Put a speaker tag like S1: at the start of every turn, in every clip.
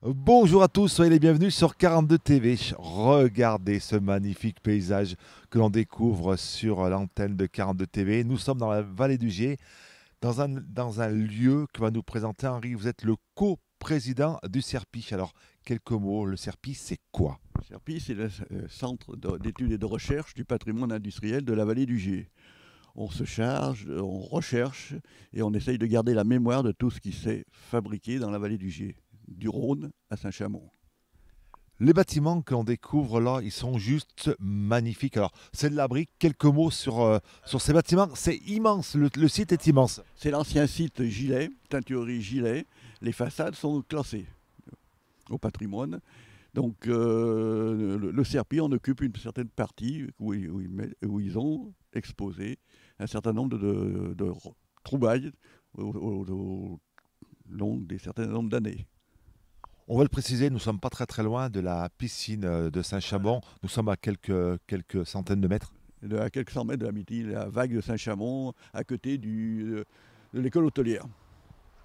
S1: Bonjour à tous, soyez les bienvenus sur 42 TV. Regardez ce magnifique paysage que l'on découvre sur l'antenne de 42 TV. Nous sommes dans la vallée du Gier, dans un lieu que va nous présenter Henri. Vous êtes le co-président du CERPI. Alors, quelques mots, le CERPI, c'est quoi?
S2: Le CERPI, c'est le Centre d'études et de recherche du patrimoine industriel de la vallée du Gier. On se charge, on recherche et on essaye de garder la mémoire de tout ce qui s'est fabriqué dans la vallée du Gier, du Rhône à Saint-Chamond.
S1: Les bâtiments que l'on découvre là, ils sont juste magnifiques. Alors, c'est de la brique. Quelques mots sur ces bâtiments. C'est immense, le site est immense.
S2: C'est l'ancien site Gilet, teinturerie Gilet. Les façades sont classées au patrimoine. Donc le CERPI en occupe une certaine partie où ils ont exposé un certain nombre de trouvailles au long des certains nombres d'années.
S1: On va le préciser, nous ne sommes pas très très loin de la piscine de Saint-Chamond. Nous sommes à quelques centaines de mètres.
S2: À quelques cent mètres de la midi, la vague de Saint-Chamond, à côté de l'école hôtelière.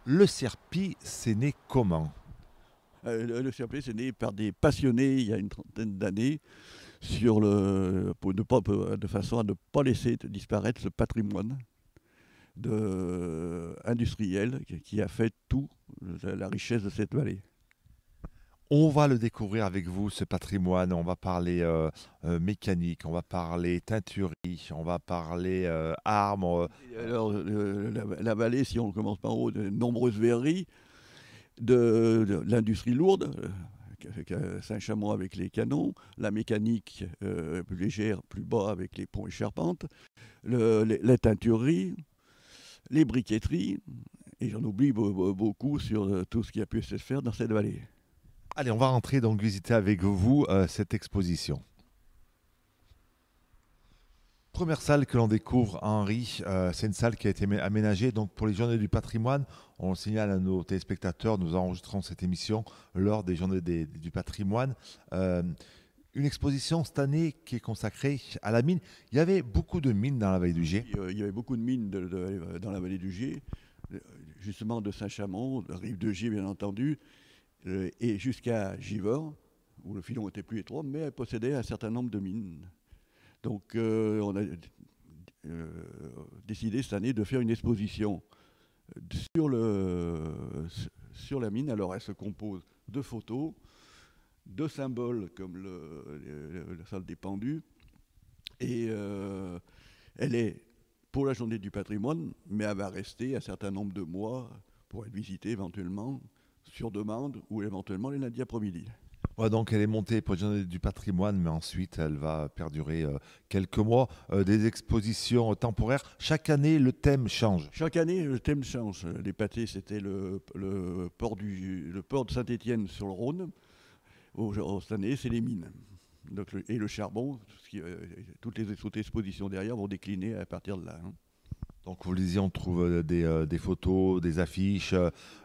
S1: Le CERPI, c'est né comment?
S2: Le CRP, c'est né par des passionnés il y a une trentaine d'années de façon à ne pas laisser disparaître ce patrimoine industriel qui a fait tout la richesse de cette vallée.
S1: On va le découvrir avec vous, ce patrimoine. On va parler mécanique, on va parler teinturerie, on va parler armes.
S2: Alors, la vallée, si on commence par en haut, de nombreuses verreries, de l'industrie lourde, Saint-Chamond avec les canons, la mécanique plus légère, plus bas avec les ponts et charpentes, les teintureries, les briqueteries, et j'en oublie beaucoup sur tout ce qui a pu se faire dans cette vallée.
S1: Allez, on va rentrer donc visiter avec vous cette exposition. Première salle que l'on découvre, Henri, c'est une salle qui a été aménagée donc pour les Journées du patrimoine. On le signale à nos téléspectateurs, nous enregistrons cette émission lors des Journées du patrimoine. Une exposition cette année qui est consacrée à la mine. Il y avait beaucoup de mines dans la vallée du Gier.
S2: Il y avait beaucoup de mines dans la vallée du Gier, justement de Saint-Chamond, de Rive de Gier bien entendu, et jusqu'à Givors, où le filon était plus étroit, mais elle possédait un certain nombre de mines. Donc on a décidé cette année de faire une exposition sur, sur la mine. Alors elle se compose de photos, de symboles comme la salle des pendus, et elle est pour la journée du patrimoine, mais elle va rester un certain nombre de mois pour être visitée éventuellement sur demande ou éventuellement les lundis après-midi.
S1: Ouais, donc elle est montée pour les Journées du patrimoine, mais ensuite elle va perdurer quelques mois. Des expositions temporaires. Chaque année, le thème change.
S2: Chaque année, le thème change. Les pâtés, c'était le port de Saint-Étienne sur le Rhône. Cette année, c'est les mines. Donc, et le charbon, toutes les autres expositions derrière vont décliner à partir de là. Hein.
S1: Donc vous le disiez, on trouve des photos, des affiches,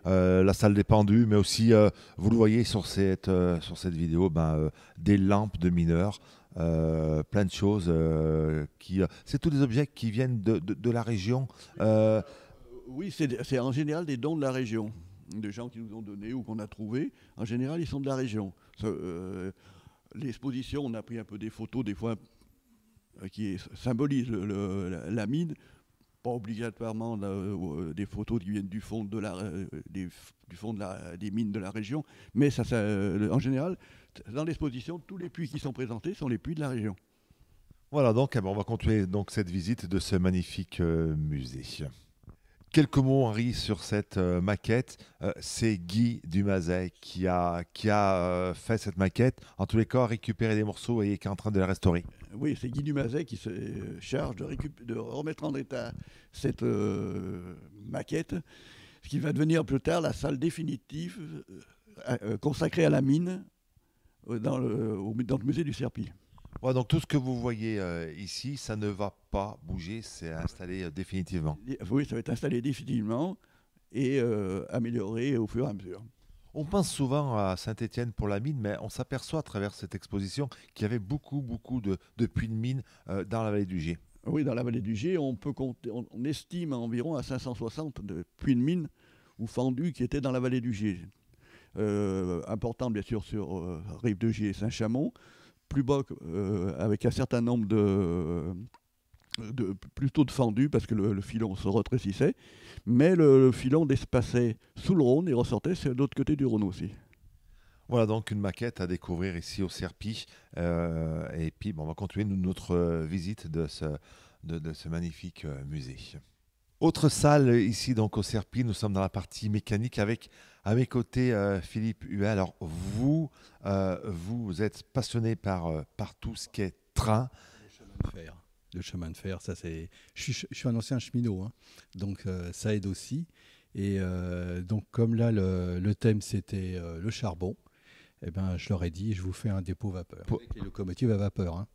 S1: la salle des pendus, mais aussi, vous le voyez sur cette vidéo, des lampes de mineurs, plein de choses. C'est tous des objets qui viennent de la région.
S2: Oui, c'est en général des dons de la région, des gens qui nous ont donnés ou qu'on a trouvés. En général, ils sont de la région. L'exposition, on a pris un peu des photos, des fois, qui symbolisent la mine. Pas obligatoirement des photos qui viennent du fond des mines de la région, mais en général, dans l'exposition, tous les puits qui sont présentés sont les puits de la région.
S1: Voilà, donc on va continuer donc cette visite de ce magnifique musée. Quelques mots, Henri, sur cette maquette. C'est Guy Dumazet qui a fait cette maquette. En tous les cas, récupéré des morceaux et qui est en train de la restaurer.
S2: Oui, c'est Guy Dumazet qui se charge de remettre en état cette maquette, ce qui va devenir plus tard la salle définitive consacrée à la mine dans le musée du Serpi.
S1: Ouais, donc tout ce que vous voyez ici, ça ne va pas bouger, c'est installé définitivement.
S2: Oui, ça va être installé définitivement et amélioré au fur et à mesure.
S1: On pense souvent à Saint-Étienne pour la mine, mais on s'aperçoit à travers cette exposition qu'il y avait beaucoup, beaucoup de puits de mine dans la vallée du Gier.
S2: Oui, dans la vallée du Gier, on peut compter, on estime environ à 560 de puits de mine ou fendus qui étaient dans la vallée du Gier. importante bien sûr sur Rive-de-Gier et Saint-Chamond, plus bas avec un certain nombre plutôt de fendus parce que le filon se rétrécissait, mais le filon passait sous le Rhône et ressortait sur l'autre côté du Rhône aussi.
S1: Voilà donc une maquette à découvrir ici au Serpi. Et puis bon, on va continuer notre visite de ce magnifique musée. Autre salle ici donc au Serpi, nous sommes dans la partie mécanique avec à mes côtés Philippe Huet. Alors vous êtes passionné par tout ce qui est train.
S3: Le chemin de fer. Le chemin de fer, ça c'est. Je suis un ancien cheminot, hein, donc ça aide aussi. Et donc comme là le thème c'était le charbon, eh ben je leur ai dit je vous fais un dépôt vapeur avec les locomotives à vapeur, hein,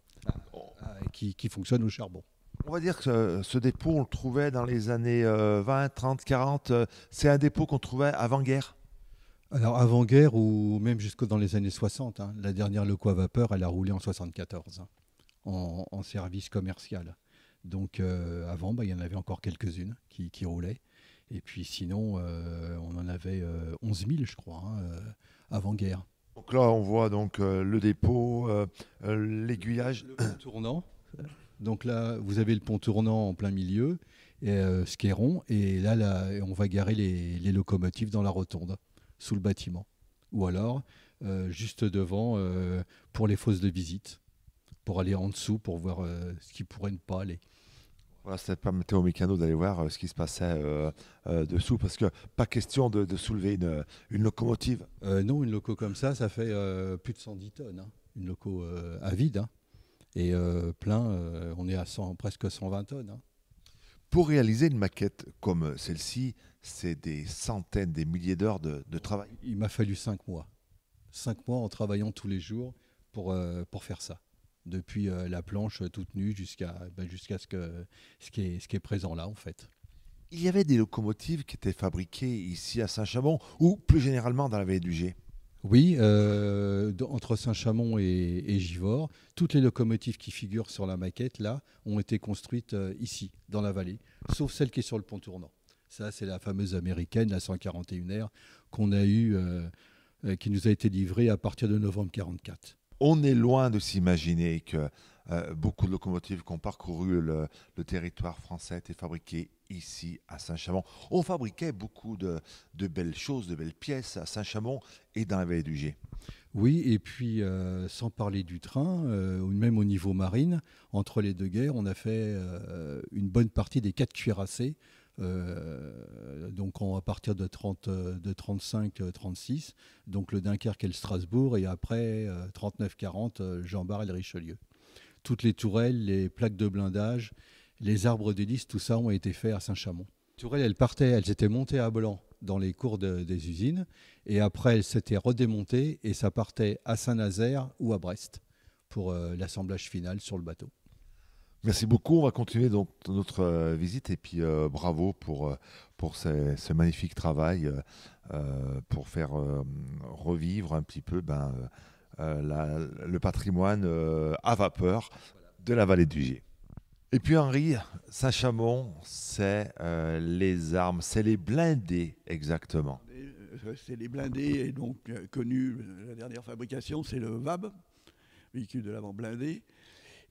S3: qui fonctionnent au charbon.
S1: On va dire que ce dépôt, on le trouvait dans les années 20, 30, 40. C'est un dépôt qu'on trouvait avant-guerre.
S3: Alors avant-guerre ou même jusque dans les années 60, hein, la dernière loco à vapeur, elle a roulé en 74, hein, en service commercial. Donc avant, il y en avait encore quelques-unes qui roulaient. Et puis sinon, on en avait 11 000, je crois, hein, avant-guerre.
S1: Donc là, on voit donc le dépôt, l'aiguillage.
S3: Le pont tournant. Donc là, vous avez le pont tournant en plein milieu, ce qui est rond. Et là, on va garer les locomotives dans la rotonde, sous le bâtiment. Ou alors, juste devant, pour les fosses de visite, pour aller en dessous, pour voir ce qui pourrait ne pas aller.
S1: Voilà, ça permettait aux mécanos d'aller voir ce qui se passait dessous, parce que pas question de soulever une locomotive.
S3: Non, une loco comme ça fait plus de 110 tonnes, hein. Une loco à vide, hein. Et plein, on est à presque 120 tonnes, hein.
S1: Pour réaliser une maquette comme celle-ci, c'est des centaines, des milliers d'heures de travail.
S3: Il m'a fallu 5 mois. 5 mois en travaillant tous les jours pour faire ça. Depuis la planche toute nue jusqu'à ce qui est présent là, en fait.
S1: Il y avait des locomotives qui étaient fabriquées ici à Saint-Chamond ou plus généralement dans la vallée du Gier.
S3: Oui, entre Saint-Chamond et Givors, toutes les locomotives qui figurent sur la maquette là ont été construites ici, dans la vallée, sauf celle qui est sur le pont tournant. Ça, c'est la fameuse américaine, la 141R, qu'on a eue, qui nous a été livrée à partir de novembre 1944.
S1: On est loin de s'imaginer que beaucoup de locomotives qui ont parcouru le territoire français étaient fabriquées ici à Saint-Chamond. On fabriquait beaucoup de belles choses, de belles pièces à Saint-Chamond et dans la vallée du Gier.
S3: Oui, et puis sans parler du train, même au niveau marine, entre les deux guerres, on a fait une bonne partie des 4 cuirassés. Donc à partir de 35-36, donc le Dunkerque et le Strasbourg, et après 39-40, Jean Bart et le Richelieu. Toutes les tourelles, les plaques de blindage, les arbres d'hélice, tout ça ont été faits à Saint-Chamond. Les tourelles, elles s'étaient montées à blanc dans les cours des usines, et après elles s'étaient redémontées, et ça partait à Saint-Nazaire ou à Brest pour l'assemblage final sur le bateau.
S1: Merci beaucoup. On va continuer donc notre visite et puis bravo pour ce magnifique travail pour faire revivre un petit peu le patrimoine à vapeur de la vallée du Gier. Et puis Henri, Saint-Chamond, c'est les armes, c'est les blindés exactement.
S2: C'est les blindés, et donc connu, la dernière fabrication, c'est le VAB, véhicule de l'avant blindé.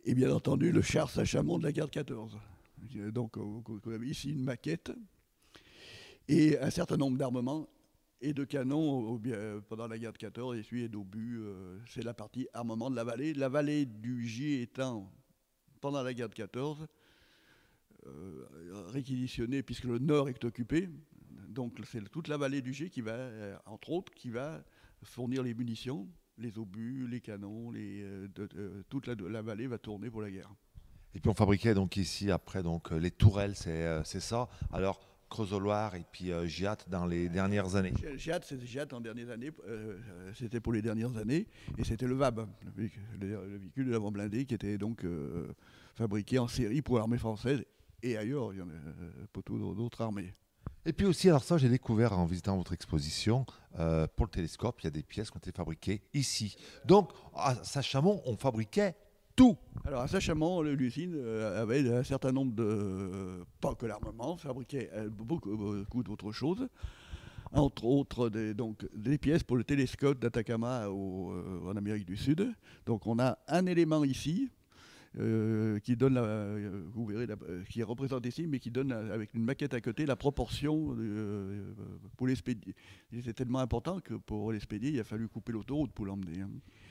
S2: Et bien entendu, le char Saint-Chamond de la garde 14. Donc, on a ici une maquette et un certain nombre d'armements et de canons pendant la garde 14, et d'obus. C'est la partie armement de la vallée. La vallée du Gier étant, pendant la garde 14, réquisitionnée puisque le nord est occupé. Donc, c'est toute la vallée du Gier qui va, entre autres, qui va fournir les munitions, les obus, les canons, toute la vallée va tourner pour la guerre.
S1: Et puis on fabriquait donc ici après donc les tourelles, c'est ça. Alors Creusot-Loire et puis Giat dans les dernières années.
S2: Giat en dernières années, c'était pour les dernières années, et c'était le VAB, le véhicule de l'avant blindé qui était donc fabriqué en série pour l'armée française et ailleurs, il y en a pour d'autres armées.
S1: Et puis aussi, alors ça j'ai découvert en visitant votre exposition, pour le télescope, il y a des pièces qui ont été fabriquées ici. Donc à Saint-Chamond, on fabriquait tout.
S2: Alors à Saint-Chamond, l'usine avait un certain nombre de... pas que l'armement, fabriquait beaucoup d'autres choses. entre autres des pièces pour le télescope d'Atacama en Amérique du Sud. Donc on a un élément ici qui donne, vous verrez, qui est représenté ici, mais qui donne avec une maquette à côté la proportion pour l'expédier. C'est tellement important que pour l'expédier, il a fallu couper l'autoroute pour l'emmener. Hein.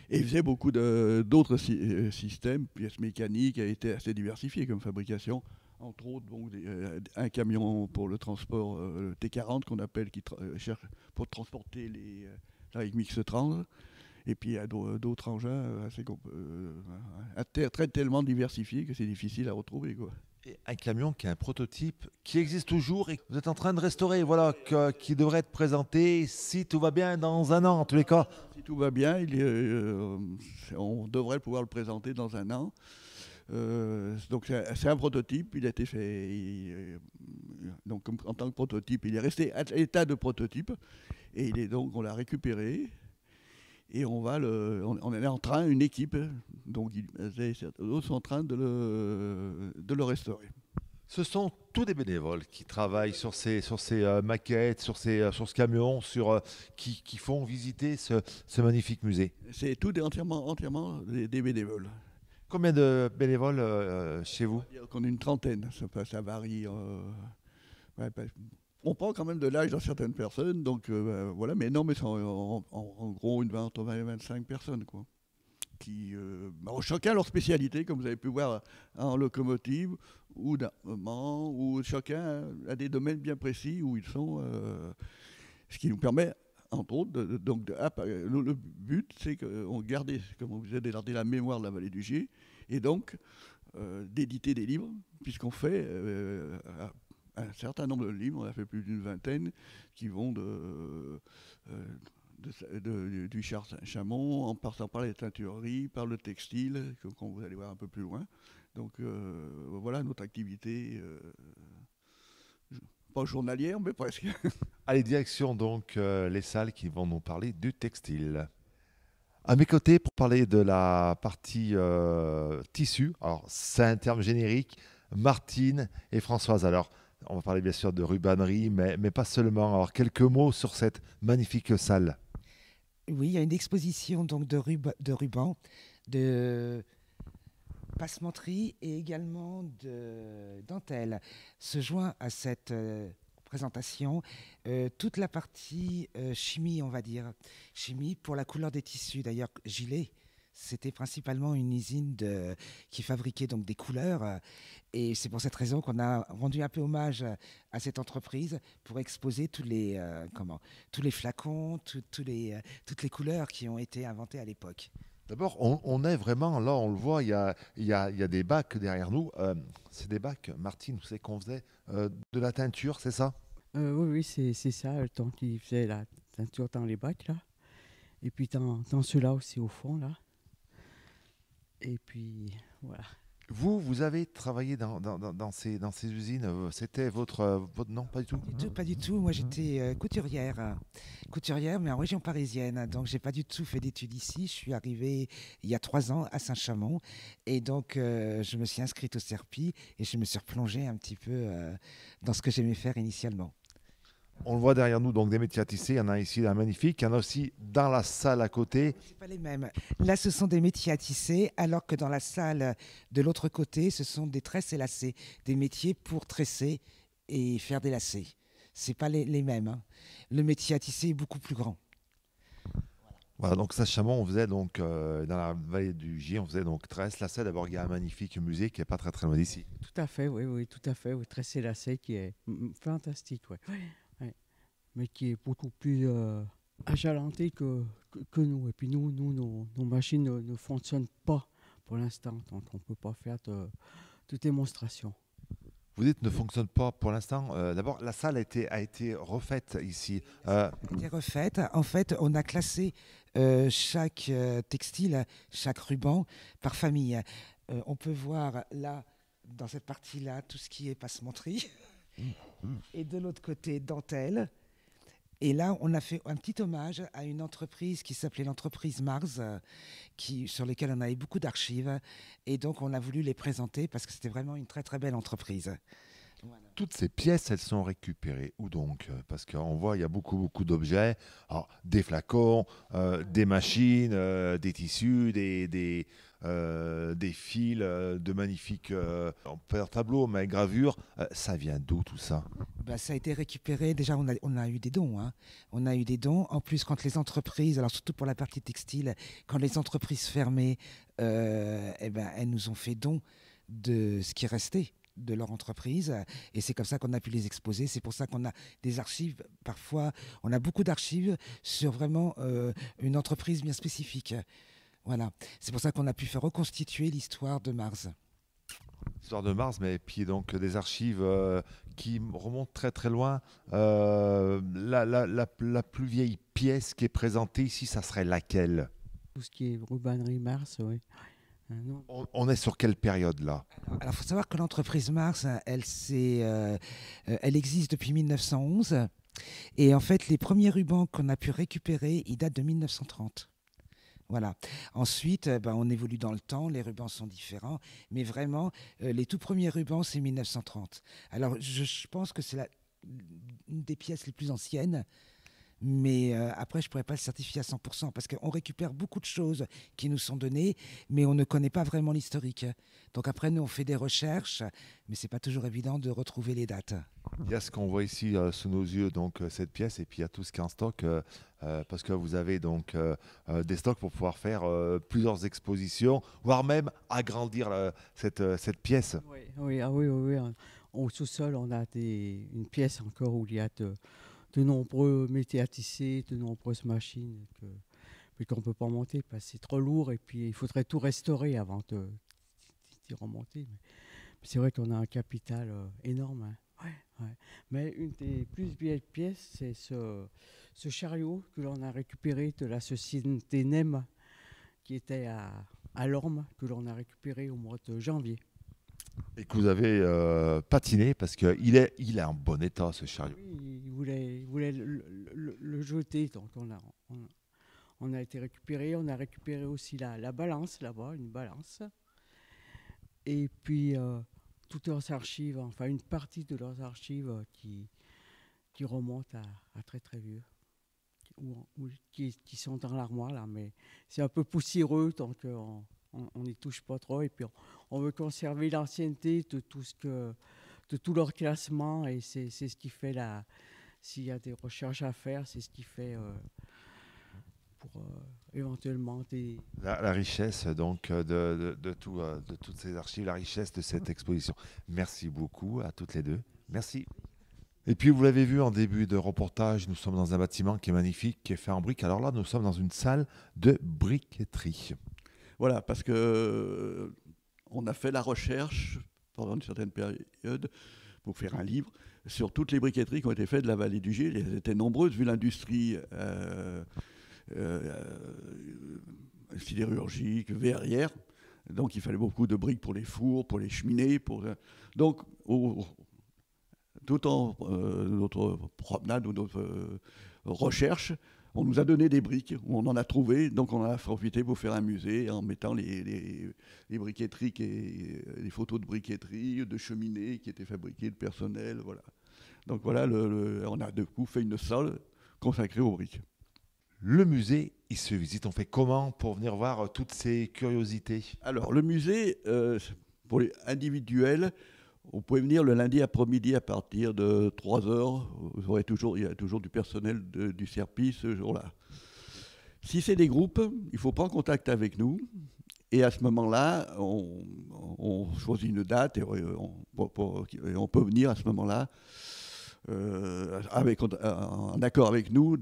S2: Et il faisait beaucoup d'autres systèmes, pièces mécaniques, a été assez diversifié comme fabrication. Entre autres, bon, un camion pour le transport T40 qu'on appelle, qui cherche pour transporter les Mix 30. Et puis il y a d'autres engins très tellement diversifiés que c'est difficile à retrouver, quoi.
S1: Et un camion qui est un prototype qui existe toujours et que vous êtes en train de restaurer, voilà, qui devrait être présenté si tout va bien dans un an en tous les cas.
S2: Si tout va bien, on devrait pouvoir le présenter dans un an. Donc c'est un prototype, il a été fait. Donc en tant que prototype, il est resté à l'état de prototype et on l'a récupéré. Et on est en train, une équipe, donc d'autres sont en train de le restaurer.
S1: Ce sont tous des bénévoles qui travaillent sur ces maquettes, sur ce camion, qui font visiter ce magnifique musée.
S2: C'est entièrement des bénévoles.
S1: Combien de bénévoles chez vous?
S2: On est une trentaine, ça varie. On prend quand même de l'âge dans certaines personnes, donc voilà, mais c'est en gros entre 20 et 25 personnes, quoi. Chacun leur spécialité, comme vous avez pu voir en locomotive ou d'armement, où chacun a des domaines bien précis où ils sont, ce qui nous permet, entre autres, le but, c'est qu'on garde, comme on vous a dit, la mémoire de la vallée du Gier, et donc d'éditer des livres, puisqu'on fait un certain nombre de livres, on a fait plus d'une vingtaine, qui vont du char-chamon, en passant par les teintureries, par le textile, comme vous allez voir un peu plus loin. Donc voilà notre activité, pas journalière, mais presque.
S1: Allez, direction donc les salles qui vont nous parler du textile. À mes côtés, pour parler de la partie tissu, alors c'est un terme générique, Martine et Françoise. Alors, on va parler bien sûr de rubannerie, mais pas seulement. Alors, quelques mots sur cette magnifique salle.
S4: Oui, il y a une exposition donc de rubans, de passementerie et également de dentelle. Se joint à cette présentation toute la partie chimie, on va dire. Chimie pour la couleur des tissus. D'ailleurs, Gilet, c'était principalement une usine qui fabriquait donc des couleurs. Et c'est pour cette raison qu'on a rendu un peu hommage à cette entreprise pour exposer tous les flacons, toutes les couleurs qui ont été inventées à l'époque.
S1: D'abord, on est vraiment, là on le voit, il y a des bacs derrière nous. C'est des bacs, Martine, vous savez qu'on faisait de la teinture, c'est ça?
S5: Oui, c'est ça, le temps qui faisait la teinture dans les bacs, là. Et puis dans ceux-là aussi au fond, là. Et puis, voilà.
S1: Vous avez travaillé dans ces usines. C'était votre... Non, pas du tout.
S4: Pas du tout. Moi, j'étais couturière, mais en région parisienne. Donc, j'ai pas du tout fait d'études ici. Je suis arrivée il y a 3 ans à Saint-Chamond. Et donc, je me suis inscrite au CERPI et je me suis replongée un petit peu dans ce que j'aimais faire initialement.
S1: On le voit derrière nous, donc des métiers à tisser. Il y en a ici un magnifique. Il y en a aussi dans la salle à côté.
S4: C'est pas les mêmes. Là, ce sont des métiers à tisser, alors que dans la salle de l'autre côté, ce sont des tresses et lacets. Des métiers pour tresser et faire des lacets. C'est pas les mêmes. Hein. Le métier à tisser est beaucoup plus grand.
S1: Voilà, donc Saint-Chamond, on faisait donc dans la vallée du Gier, on faisait donc tresse, lacets. D'abord, il y a un magnifique musée qui est pas très très loin d'ici.
S5: Tout à fait, oui, tout à fait. Oui, tresse et lacets qui est fantastique, ouais. Mais qui est beaucoup plus achalanté que nous. Et puis nous nos machines ne fonctionnent pas pour l'instant, donc on ne peut pas faire de démonstration.
S1: Vous dites ne fonctionne pas pour l'instant. D'abord, la salle a été refaite ici.
S4: A été refaite. En fait, on a classé chaque textile, chaque ruban par famille. On peut voir là, dans cette partie-là, tout ce qui est passementerie. Et de l'autre côté, dentelle. Et là, on a fait un petit hommage à une entreprise qui s'appelait l'entreprise Mars, sur laquelle on avait beaucoup d'archives. Et donc, on a voulu les présenter parce que c'était vraiment une très, très belle entreprise. Voilà.
S1: Toutes ces pièces, elles sont récupérées où donc? Parce qu'on voit, il y a beaucoup d'objets. Alors, des flacons, des machines, des tissus, des fils, de magnifiques pas tableaux, mais gravures. Ça vient d'où tout ça?
S4: Bah, ça a été récupéré. Déjà, on a eu des dons, hein. On a eu des dons. En plus, quand les entreprises, alors surtout pour la partie textile, quand les entreprises fermaient, eh ben, elles nous ont fait don de ce qui restait de leur entreprise. Et c'est comme ça qu'on a pu les exposer. C'est pour ça qu'on a des archives. Parfois, on a beaucoup d'archives sur vraiment une entreprise bien spécifique. Voilà. C'est pour ça qu'on a pu faire reconstituer l'histoire de Mars.
S1: Histoire de Mars, mais puis donc des archives qui remontent très loin. La plus vieille pièce qui est présentée ici, ça serait laquelle?
S5: Tout ce qui est rubannerie Mars, oui. Non.
S1: On est sur quelle période là?
S4: Alors, il faut savoir que l'entreprise Mars, elle existe depuis 1911. Et en fait, les premiers rubans qu'on a pu récupérer, ils datent de 1930. Voilà. Ensuite, ben, on évolue dans le temps, les rubans sont différents, mais vraiment, les tout premiers rubans, c'est 1930. Alors, je pense que c'est une des pièces les plus anciennes, mais après, je ne pourrais pas le certifier à 100%, parce qu'on récupère beaucoup de choses qui nous sont données, mais on ne connaît pas vraiment l'historique. Donc après, nous, on fait des recherches, mais ce n'est pas toujours évident de retrouver les dates.
S1: Il y a ce qu'on voit ici sous nos yeux, donc cette pièce, et puis il y a tout ce qui est en stock, parce que vous avez donc des stocks pour pouvoir faire plusieurs expositions, voire même agrandir cette pièce.
S5: Oui, oui, ah oui, oui, oui. Au sous-sol, on a une pièce encore où il y a de nombreux métiers à tisser, de nombreuses machines mais qu'on ne peut pas monter parce que c'est trop lourd et puis il faudrait tout restaurer avant d'y remonter. Mais c'est vrai qu'on a un capital énorme. Hein. Ouais, ouais. Mais une des plus belles pièces, c'est ce chariot que l'on a récupéré de la société NEM qui était à Lorme, que l'on a récupéré au mois de janvier.
S1: Et que vous avez patiné, parce qu'il est en bon état, ce chariot.
S5: Oui, il voulait le jeter, donc on a été récupéré. On a récupéré aussi la balance là-bas, une balance. Et puis toutes leurs archives, enfin une partie de leurs archives qui remontent à très vieux, qui sont dans l'armoire là, mais c'est un peu poussiéreux, donc on n'y touche pas trop. Et puis on veut conserver l'ancienneté de tout leur classement, et c'est ce qui fait s'il y a des recherches à faire, c'est ce qui fait pour éventuellement des...
S1: La richesse donc de toutes ces archives, la richesse de cette exposition. Merci beaucoup à toutes les deux. Merci. Et puis vous l'avez vu en début de reportage, nous sommes dans un bâtiment qui est magnifique, qui est fait en briques. Alors là, nous sommes dans une salle de briqueterie.
S2: Voilà, parce que on a fait la recherche pendant une certaine période pour faire un livre sur toutes les briqueteries qui ont été faites de la vallée du Gé. Elles étaient nombreuses vu l'industrie sidérurgique, verrière. Donc il fallait beaucoup de briques pour les fours, pour les cheminées. Donc tout en notre promenade ou notre recherche, on nous a donné des briques, on en a trouvé, donc on en a profité pour faire un musée en mettant les briqueteries, les photos de briqueterie, de cheminées qui étaient fabriquées, de personnel, voilà. Donc voilà, on a de coup fait une salle consacrée aux briques.
S1: Le musée, il se visite. On fait comment pour venir voir toutes ces curiosités?
S2: Alors le musée, pour les individuels, vous pouvez venir le lundi après-midi à partir de 3h. Il y a toujours du personnel du CERPI ce jour-là. Si c'est des groupes, il faut prendre contact avec nous. Et à ce moment-là, on choisit une date et on peut venir à ce moment-là en accord avec nous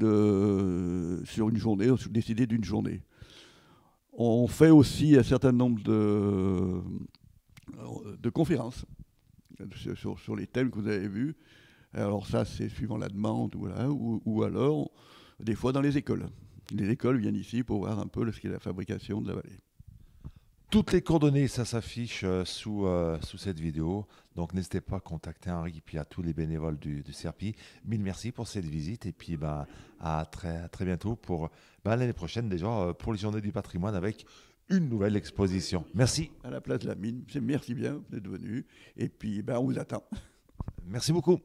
S2: sur une journée, décider d'une journée. On fait aussi un certain nombre de conférences sur les thèmes que vous avez vus. Alors ça, c'est suivant la demande, ou alors, des fois dans les écoles. Les écoles viennent ici pour voir un peu ce qu'est la fabrication de la vallée.
S1: Toutes les coordonnées, ça s'affiche sous cette vidéo. Donc n'hésitez pas à contacter Henri, puis à tous les bénévoles du CERPI. Mille merci pour cette visite, et puis à très bientôt pour l'année prochaine déjà pour les Journées du patrimoine avec une nouvelle exposition. Merci.
S2: À la place de la mine, merci bien d'être venu, et puis on vous attend.
S1: Merci beaucoup.